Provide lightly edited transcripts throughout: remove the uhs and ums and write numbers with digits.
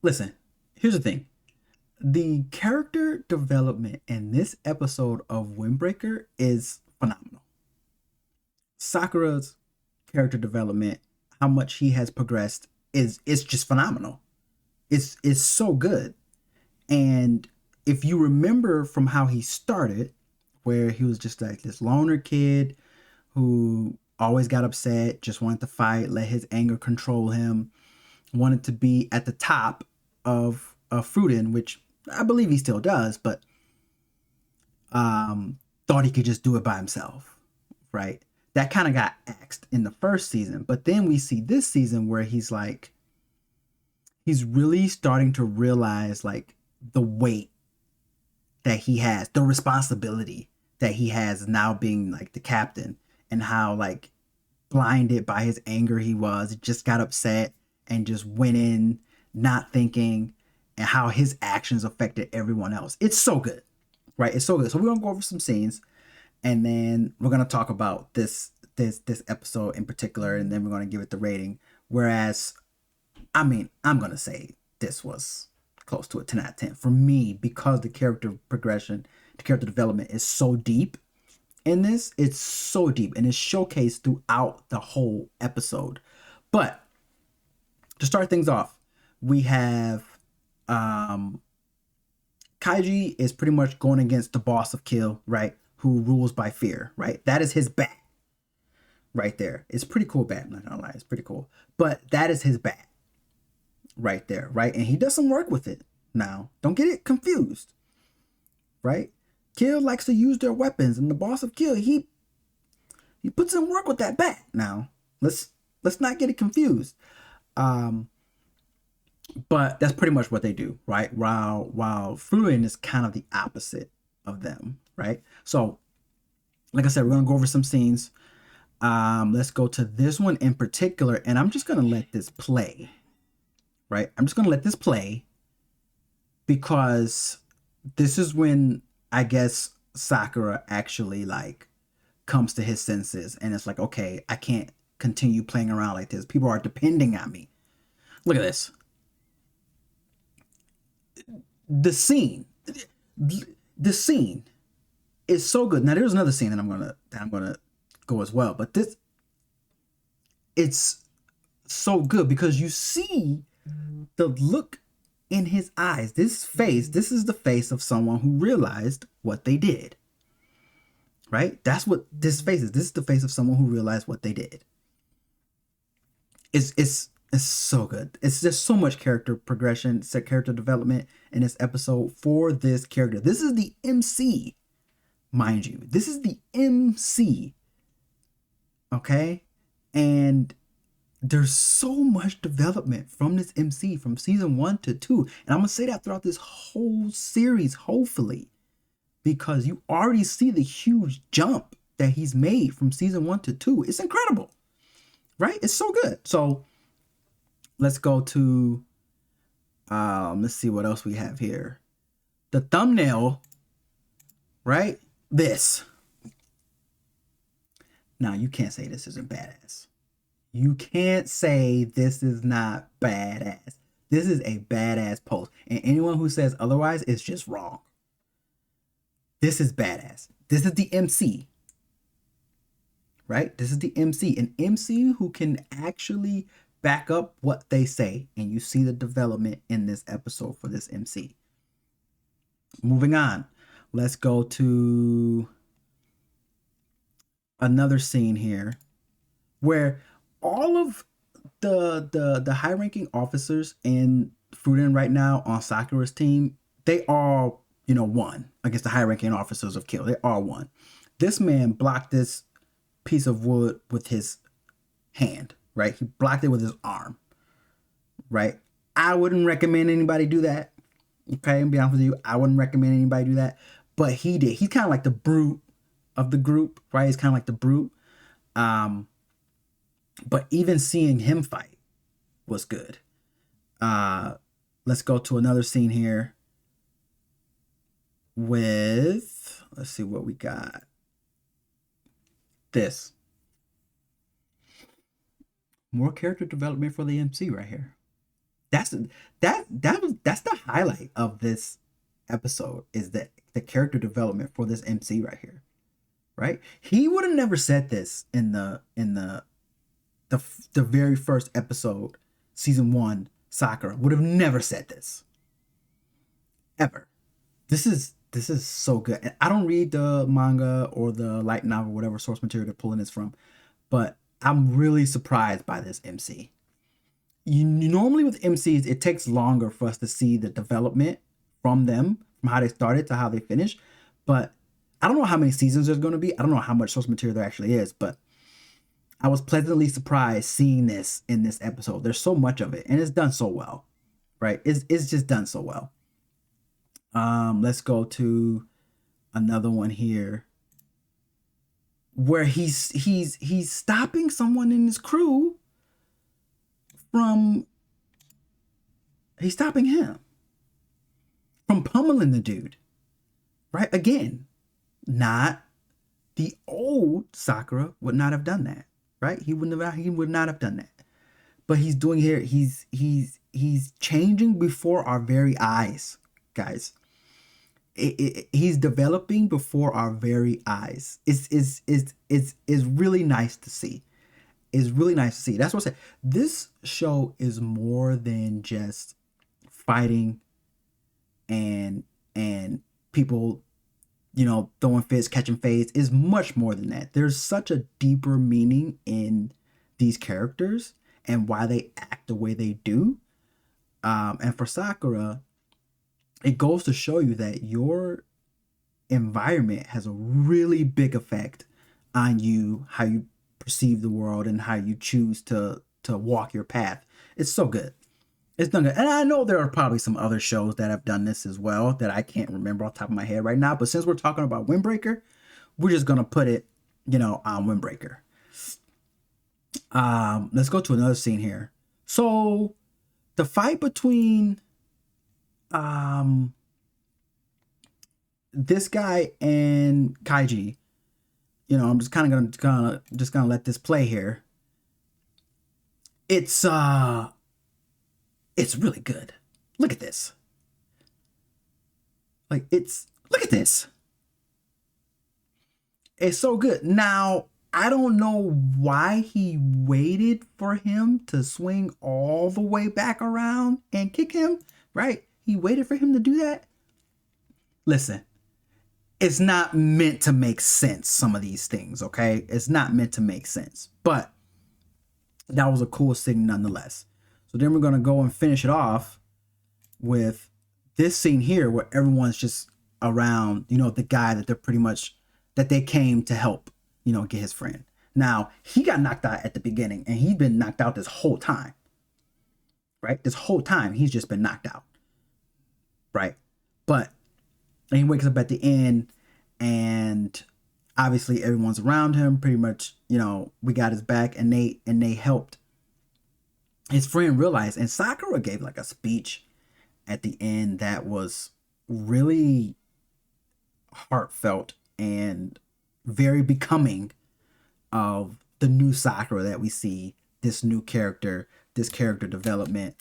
Listen, here's the thing. The character development in this episode of Windbreaker is phenomenal. Sakura's character development, how much he has progressed is just phenomenal. It's so good. And if you remember from how he started, where he was just like this loner kid who always got upset, just wanted to fight, let his anger control him, wanted to be at the top of Fruitin, which I believe he still does, but thought he could just do it by himself, right? That kind of got axed in the first season, but then we see this season where he's like, he's really starting to realize like the weight that he has, the responsibility that he has now being like the captain, and how like blinded by his anger he was, just got upset and just went in not thinking, and how his actions affected everyone else. It's so good, right? It's so good. So we're gonna go over some scenes, and then we're gonna talk about this episode in particular, and then we're gonna give it the rating. Whereas, I mean, I'm gonna say this was close to a 10 out of 10 for me because the character progression, the character development is so deep in this. It's so deep and it's showcased throughout the whole episode. But to start things off, we have um Kaiji is pretty much going against the boss of Kill, right? Who rules by fear, right? That is his bat right there. It's pretty cool bat, I'm not gonna lie, it's pretty cool. But that is his bat right there, right? And he does some work with it. Now, don't get it confused, right? Kill likes to use their weapons, and the boss of Kill, he puts in work with that bat. Now, let's not get it confused. Um, but that's pretty much what they do, right? While Fruin is kind of the opposite of them, right? So, like I said, we're gonna go over some scenes. Let's go to this one in particular, and I'm just gonna let this play, right? I'm just gonna let this play because this is when I guess Sakura actually like comes to his senses, and it's like, okay, I can't continue playing around like this. People are depending on me. Look at this. The scene, the scene is so good. Now there's another scene that I'm gonna go as well, but this, it's so good because you see the look in his eyes. This face, this is the face of someone who realized what they did. Right? That's what this face is. This is the face of someone who realized what they did. It's so good. It's just so much character progression, character development in this episode for this character. This is the MC, mind you. This is the MC. Okay? And there's so much development from this MC from season 1 to 2. And I'm gonna say that throughout this whole series, hopefully, because you already see the huge jump that he's made from season 1 to 2. It's incredible, right? It's so good. So let's go to let's see what else we have here. The thumbnail, right? This. Now you can't say this isn't badass. You can't say this is not badass. This is a badass post. And anyone who says otherwise is just wrong. This is badass. This is the MC, right? This is the MC. An MC who can actually back up what they say. And you see the development in this episode for this MC. Moving on. Let's go to another scene here where all of the high ranking officers in Fruitin right now on Sakura's team, they all, won against the high ranking officers of Kill. They all won. This man blocked this piece of wood with his hand, right? He blocked it with his arm, right? I wouldn't recommend anybody do that. Okay, and be honest with you, I wouldn't recommend anybody do that. But he did. He's kind of like the brute of the group, right? He's kind of like the brute. But even seeing him fight was good. Let's go to another scene here with, let's see what we got. This. More character development for the MC right here. That's that's the highlight of this episode, is that the character development for this MC right here, right? He would have never said this in the very first episode, season 1. Sakura would have never said this ever. This is so good. And I don't read the manga or the light novel, whatever source material they're pulling this from, but I'm really surprised by this MC. You normally with MCs, it takes longer for us to see the development from them, from how they started to how they finish. But I don't know how many seasons there's going to be. I don't know how much source material there actually is, but I was pleasantly surprised seeing this in this episode. There's so much of it, and it's done so well, right? It's just done so well. Let's go to another one here where he's stopping someone in his crew from he's stopping him from pummeling the dude. Right? Again, not the old Sakura would not have done that. Right? He would not have done that. But he's doing here, he's changing before our very eyes, guys. He's developing before our very eyes. It's really nice to see. It's really nice to see. That's what I said. This show is more than just fighting and people, throwing fists, catching fades. Is much more than that. There's such a deeper meaning in these characters and why they act the way they do. And for Sakura, it goes to show you that your environment has a really big effect on you, how you perceive the world, and how you choose to walk your path. It's so good. It's done good. And I know there are probably some other shows that have done this as well that I can't remember off the top of my head right now. But since we're talking about Windbreaker, we're just going to put it, on Windbreaker. Let's go to another scene here. So the fight between this guy and Kaiji, I'm just kind of gonna let this play here. It's really good. Look at this. Look at this. It's so good. Now, I don't know why he waited for him to swing all the way back around and kick him, right? He waited for him to do that. Listen, it's not meant to make sense, some of these things, okay? It's not meant to make sense. But that was a cool scene nonetheless. So then we're going to go and finish it off with this scene here where everyone's just around, the guy that they came to help, get his friend. Now, he got knocked out at the beginning, and he's been knocked out this whole time, right? This whole time, he's just been knocked out, right? But he wakes up at the end, and obviously everyone's around him. Pretty much, we got his back, and they helped his friend realize. And Sakura gave like a speech at the end that was really heartfelt and very becoming of the new Sakura that we see, this new character, this character development.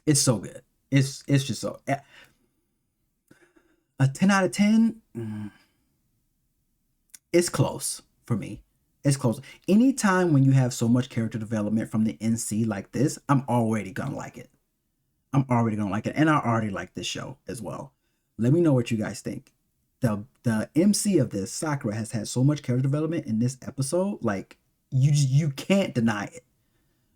It's so good. It's just so, a 10 out of 10. It's close for me. It's close. Anytime when you have so much character development from the NC like this, I'm already gonna like it. And I already like this show as well. Let me know what you guys think. The MC of this, Sakura, has had so much character development in this episode. Like, you can't deny it.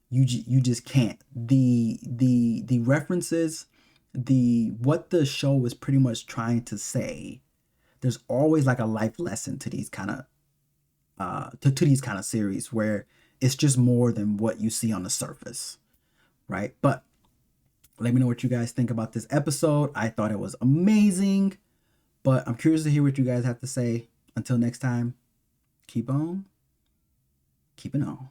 You just can't. The references, what the show was pretty much trying to say. There's always like a life lesson to these kind of to these kind of series where it's just more than what you see on the surface, right? But let me know what you guys think about this episode. I thought it was amazing, but I'm curious to hear what you guys have to say. Until next time, keep on keeping on.